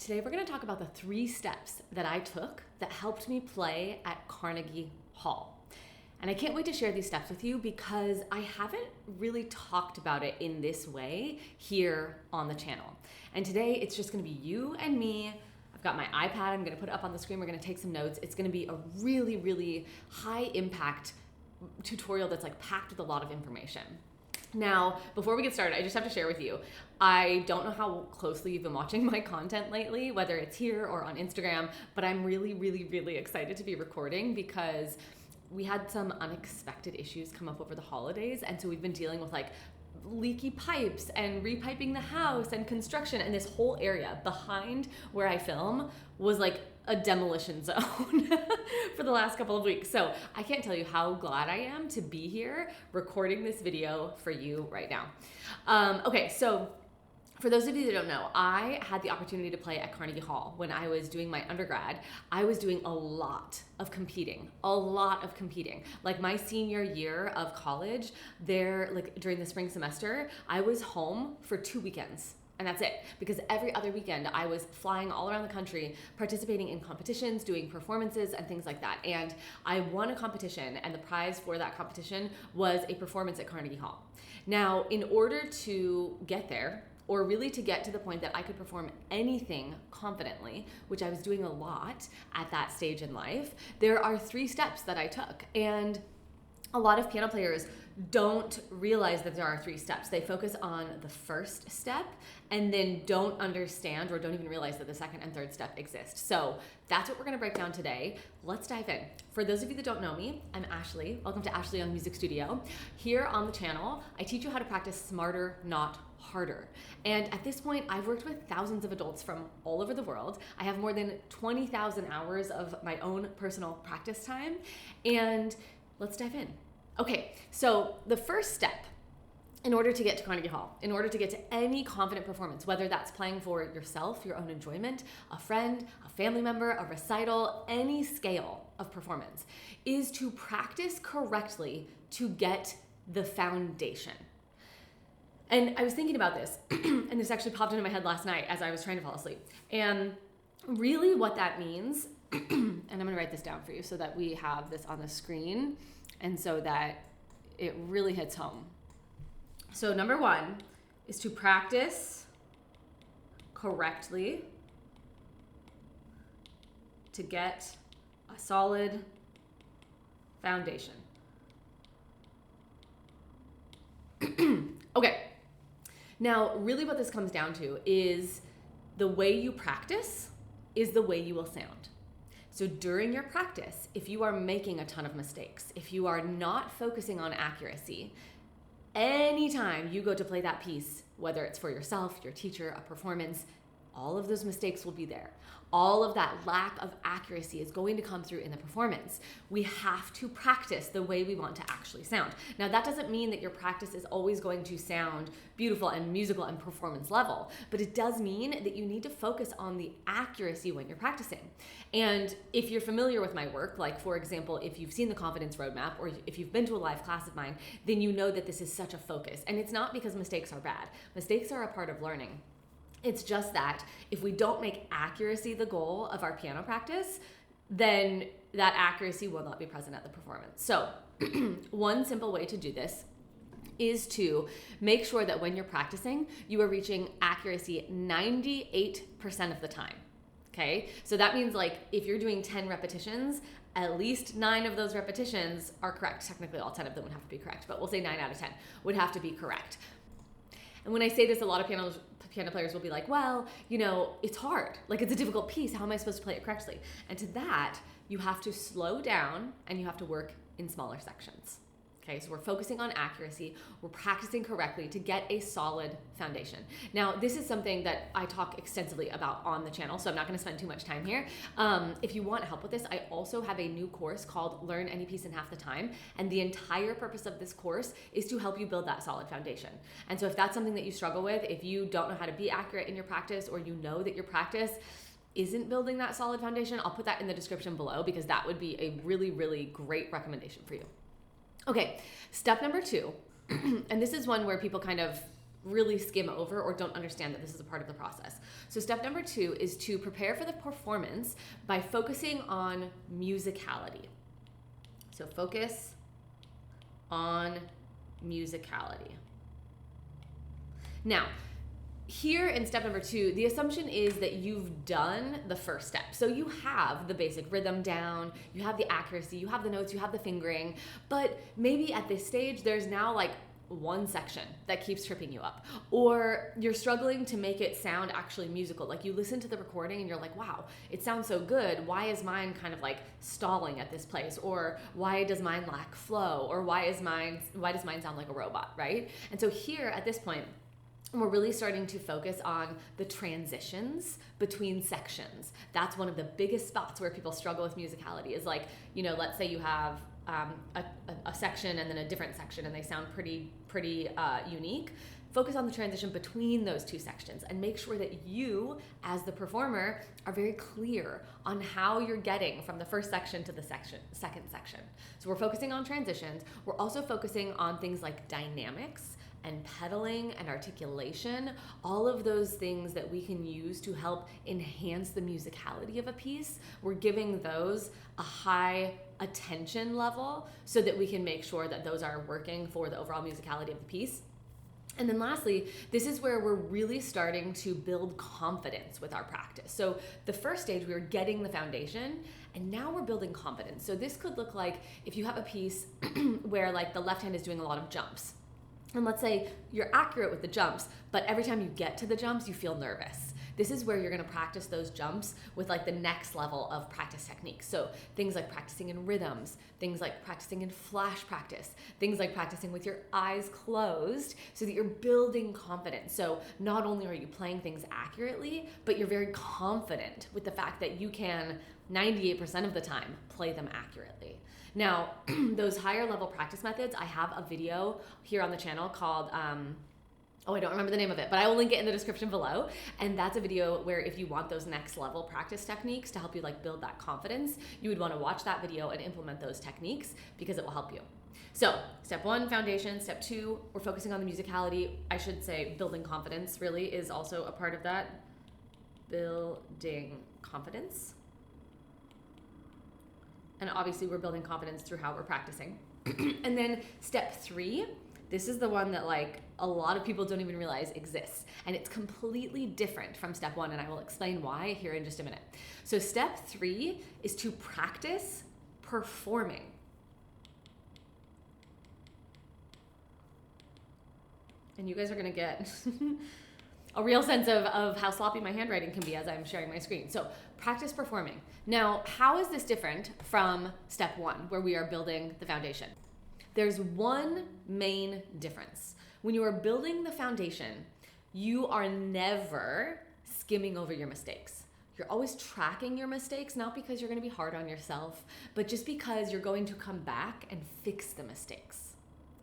today we're going to talk about the 3 steps that I took that helped me play at Carnegie Hall. And I can't wait to share these steps with you because I haven't really talked about it in this way here on the channel. And today it's just going to be you and me. I've got my iPad, I'm going to put it up on the screen, we're going to take some notes. It's going to be a really, really high impact tutorial that's like packed with a lot of information. Now, before we get started, I just have to share with you, I don't know how closely you've been watching my content lately, whether it's here or on Instagram, but I'm really, really, really excited to be recording because we had some unexpected issues come up over the holidays. And so we've been dealing with like leaky pipes and repiping the house and construction, and this whole area behind where I film was like a demolition zone for the last couple of weeks. So I can't tell you how glad I am to be here recording this video for you right now. Okay, so for those of you that don't know, I had the opportunity to play at Carnegie Hall. When I was doing my undergrad, I was doing a lot of competing. Like my senior year of college, during the spring semester, I was home for 2 weekends. And that's it, because every other weekend I was flying all around the country, participating in competitions, doing performances and things like that. And I won a competition, and the prize for that competition was a performance at Carnegie Hall. Now, in order to get there, or really to get to the point that I could perform anything confidently, which I was doing a lot at that stage in life, there are 3 steps that I took. And a lot of piano players don't realize that there are 3 steps. They focus on the first step and then don't understand or don't even realize that the second and third step exist. So that's what we're gonna break down today. Let's dive in. For those of you that don't know me, I'm Ashlee. Welcome to Ashlee on Music Studio. Here on the channel, I teach you how to practice smarter, not harder. And at this point, I've worked with thousands of adults from all over the world. I have more than 20,000 hours of my own personal practice time. And let's dive in. Okay, so the first step in order to get to Carnegie Hall, in order to get to any confident performance, whether that's playing for yourself, your own enjoyment, a friend, a family member, a recital, any scale of performance, is to practice correctly to get the foundation. And I was thinking about this, and this actually popped into my head last night as I was trying to fall asleep. And really what that means, and I'm gonna write this down for you so that we have this on the screen and so that it really hits home. So number 1 is to practice correctly to get a solid foundation. Okay. Now, really what this comes down to is the way you practice is the way you will sound. So during your practice, if you are making a ton of mistakes, if you are not focusing on accuracy, anytime you go to play that piece, whether it's for yourself, your teacher, a performance, all of those mistakes will be there. All of that lack of accuracy is going to come through in the performance. We have to practice the way we want to actually sound. Now, that doesn't mean that your practice is always going to sound beautiful and musical and performance level, but it does mean that you need to focus on the accuracy when you're practicing. And if you're familiar with my work, like for example, if you've seen the Confidence Roadmap or if you've been to a live class of mine, then you know that this is such a focus. And it's not because mistakes are bad. Mistakes are a part of learning. It's just that if we don't make accuracy the goal of our piano practice, then that accuracy will not be present at the performance. So one simple way to do this is to make sure that when you're practicing, you are reaching accuracy 98% of the time. Okay? So that means like if you're doing 10 repetitions, at least 9 of those repetitions are correct. Technically all 10 of them would have to be correct, but we'll say 9 out of 10 would have to be correct. And when I say this, a lot of piano players will be like, well, it's hard. Like, it's a difficult piece. How am I supposed to play it correctly? And to that, you have to slow down and you have to work in smaller sections. Okay, so we're focusing on accuracy. We're practicing correctly to get a solid foundation. Now, this is something that I talk extensively about on the channel, so I'm not going to spend too much time here. If you want help with this, I also have a new course called Learn Any Piece in Half the Time, and the entire purpose of this course is to help you build that solid foundation. And so if that's something that you struggle with, if you don't know how to be accurate in your practice, or you know that your practice isn't building that solid foundation, I'll put that in the description below because that would be a really, really great recommendation for you. Okay, step number 2, and this is one where people kind of really skim over or don't understand that this is a part of the process. So step number 2 is to prepare for the performance by focusing on musicality. So focus on musicality. Now, here in step number 2, the assumption is that you've done the first step. So you have the basic rhythm down, you have the accuracy, you have the notes, you have the fingering, but maybe at this stage there's now like one section that keeps tripping you up, or you're struggling to make it sound actually musical. Like you listen to the recording and you're like, wow, it sounds so good. Why is mine kind of like stalling at this place? Or why does mine lack flow? Or why does mine sound like a robot, right? And so here at this point, we're really starting to focus on the transitions between sections. That's one of the biggest spots where people struggle with musicality is like, you know, let's say you have a section and then a different section and they sound pretty unique. Focus on the transition between those two sections and make sure that you, as the performer, are very clear on how you're getting from the first section to the second section. So we're focusing on transitions. We're also focusing on things like dynamics and pedaling and articulation, all of those things that we can use to help enhance the musicality of a piece. We're giving those a high attention level so that we can make sure that those are working for the overall musicality of the piece. And then lastly, this is where we're really starting to build confidence with our practice. So the first stage, we were getting the foundation, and now we're building confidence. So this could look like if you have a piece where like the left hand is doing a lot of jumps. And let's say you're accurate with the jumps, but every time you get to the jumps, you feel nervous. This is where you're gonna practice those jumps with like the next level of practice techniques. So things like practicing in rhythms, things like practicing in flash practice, things like practicing with your eyes closed so that you're building confidence. So not only are you playing things accurately, but you're very confident with the fact that you can 98% of the time play them accurately. Now, those higher level practice methods, I have a video here on the channel called, I don't remember the name of it, but I will link it in the description below. And that's a video where if you want those next level practice techniques to help you like build that confidence, you would want to watch that video and implement those techniques because it will help you. So step 1, foundation. Step 2, we're focusing on the musicality. I should say building confidence really is also a part of that. Building confidence. And obviously we're building confidence through how we're practicing. And then step 3, this is the one that like a lot of people don't even realize exists. And it's completely different from step 1, and I will explain why here in just a minute. So step 3 is to practice performing. And you guys are gonna get a real sense of how sloppy my handwriting can be as I'm sharing my screen. So practice performing. Now, how is this different from step 1, where we are building the foundation? There's one main difference. When you are building the foundation, you are never skimming over your mistakes. You're always tracking your mistakes, not because you're gonna be hard on yourself, but just because you're going to come back and fix the mistakes.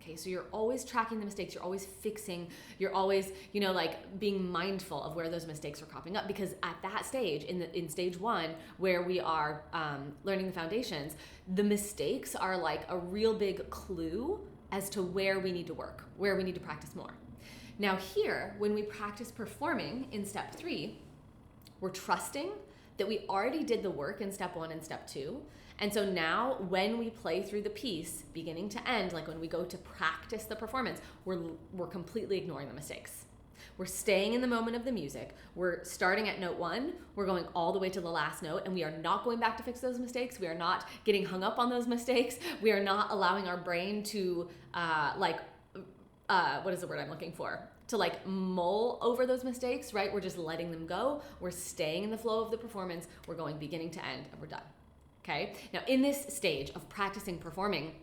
Okay, so you're always tracking the mistakes, you're always fixing, you're always, like being mindful of where those mistakes are cropping up, because at that stage, in stage 1, where we are learning the foundations, the mistakes are like a real big clue as to where we need to work, where we need to practice more. Now here, when we practice performing in step 3, we're trusting that we already did the work in step 1 and step 2. And so now when we play through the piece, beginning to end, like when we go to practice the performance, we're completely ignoring the mistakes. We're staying in the moment of the music. We're starting at note 1. We're going all the way to the last note, and we are not going back to fix those mistakes. We are not getting hung up on those mistakes. We are not allowing our brain to what is the word I'm looking for? To like mull over those mistakes, right? We're just letting them go. We're staying in the flow of the performance. We're going beginning to end, and we're done. Okay? Now, in this stage of practicing performing,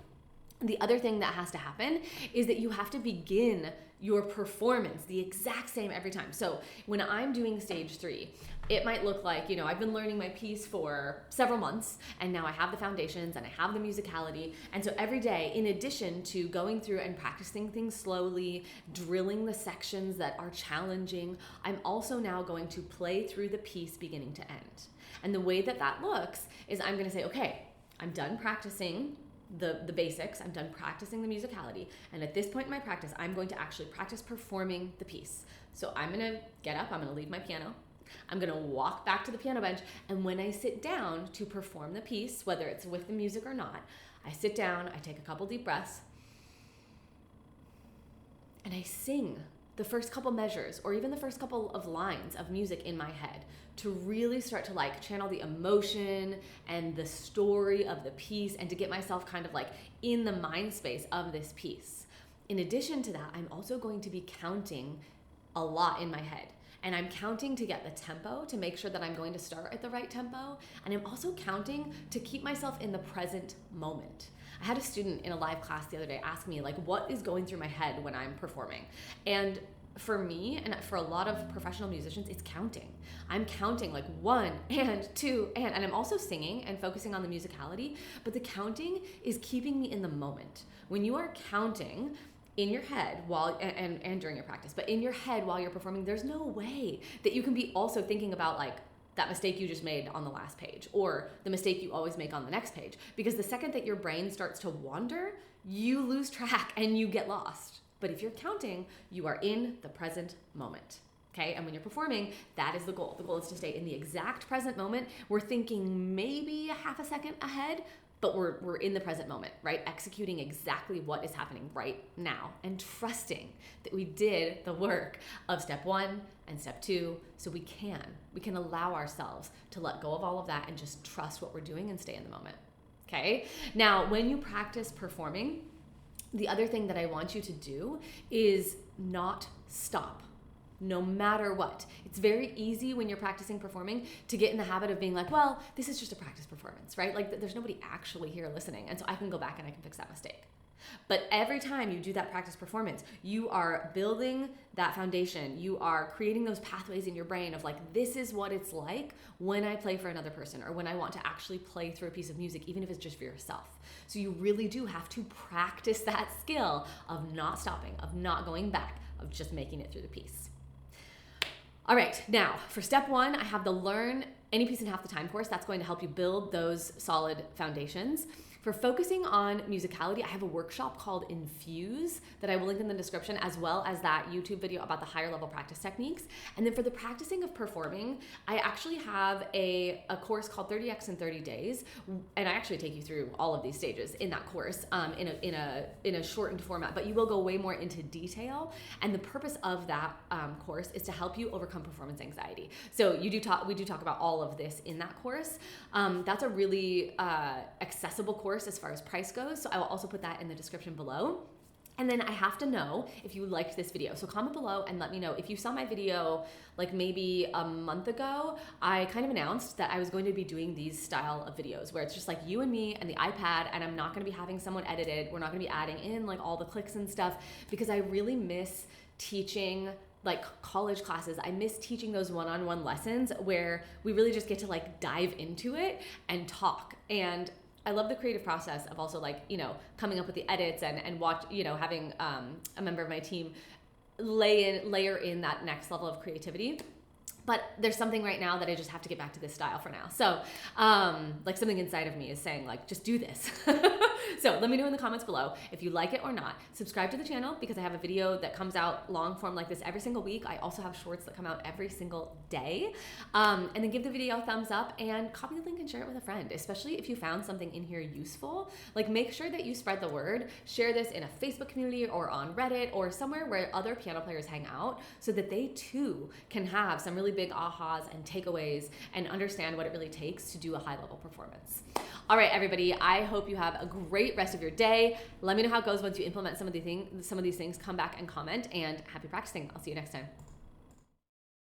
the other thing that has to happen is that you have to begin your performance the exact same every time. So when I'm doing stage 3, it might look like, I've been learning my piece for several months, and now I have the foundations and I have the musicality. And so every day, in addition to going through and practicing things slowly, drilling the sections that are challenging, I'm also now going to play through the piece beginning to end. And the way that looks is I'm gonna say, okay, I'm done practicing the basics. I'm done practicing the musicality. And at this point in my practice, I'm going to actually practice performing the piece. So I'm gonna get up, I'm gonna leave my piano. I'm gonna walk back to the piano bench. And when I sit down to perform the piece, whether it's with the music or not, I sit down, I take a couple deep breaths, and I sing the first couple measures or even the first couple of lines of music in my head to really start to like channel the emotion and the story of the piece and to get myself kind of like in the mind space of this piece. In addition to that, I'm also going to be counting a lot in my head. And I'm counting to get the tempo, to make sure that I'm going to start at the right tempo. And I'm also counting to keep myself in the present moment. I had a student in a live class the other day ask me, like, what is going through my head when I'm performing? And for me, and for a lot of professional musicians, it's counting. I'm counting like 1 and 2 and I'm also singing and focusing on the musicality, but the counting is keeping me in the moment. When you are counting in your head while and during your practice, but in your head while you're performing, there's no way that you can be also thinking about like that mistake you just made on the last page or the mistake you always make on the next page. Because the second that your brain starts to wander, you lose track and you get lost. But if you're counting, you are in the present moment. Okay, and when you're performing, that is the goal. The goal is to stay in the exact present moment. We're thinking maybe a half a second ahead, but we're in the present moment, right? Executing exactly what is happening right now and trusting that we did the work of step 1 and step 2, so we can allow ourselves to let go of all of that and just trust what we're doing and stay in the moment. Okay? Now, when you practice performing, the other thing that I want you to do is not stop. No matter what. It's very easy when you're practicing performing to get in the habit of being like, well, this is just a practice performance, right? Like there's nobody actually here listening. And so I can go back and I can fix that mistake. But every time you do that practice performance, you are building that foundation. You are creating those pathways in your brain of like, this is what it's like when I play for another person or when I want to actually play through a piece of music, even if it's just for yourself. So you really do have to practice that skill of not stopping, of not going back, of just making it through the piece. All right, now for step 1, I have the Learn Any Piece in Half the Time course. That's going to help you build those solid foundations. For focusing on musicality, I have a workshop called Infuse that I will link in the description, as well as that YouTube video about the higher level practice techniques. And then for the practicing of performing, I actually have a course called 30X in 30 Days. And I actually take you through all of these stages in that course in a shortened format, but you will go way more into detail. And the purpose of that course is to help you overcome performance anxiety. So we do talk about all of this in that course. That's a really accessible course as far as price goes. So I will also put that in the description below. And then I have to know if you liked this video. So comment below and let me know. If you saw my video like maybe a month ago, I kind of announced that I was going to be doing these style of videos where it's just like you and me and the iPad, and I'm not going to be having someone edit it. We're not going to be adding in like all the clicks and stuff, because I really miss teaching like college classes. I miss teaching those one-on-one lessons where we really just get to like dive into it and talk. And I love the creative process of also like, you know, coming up with the edits and watch, you know, having a member of my team layer in that next level of creativity. But there's something right now that I just have to get back to this style for now. So like something inside of me is saying like, just do this. So let me know in the comments below if you like it or not. Subscribe to the channel because I have a video that comes out long form like this every single week. I also have shorts that come out every single day. And then give the video a thumbs up and copy the link and share it with a friend, especially if you found something in here useful. Like make sure that you spread the word. Share this in a Facebook community or on Reddit or somewhere where other piano players hang out so that they too can have some really big ahas and takeaways and understand what it really takes to do a high level performance. All right, everybody, I hope you have a great rest of your day. Let me know how it goes once you implement some of these things. Come back and comment, and happy practicing. I'll see you next time.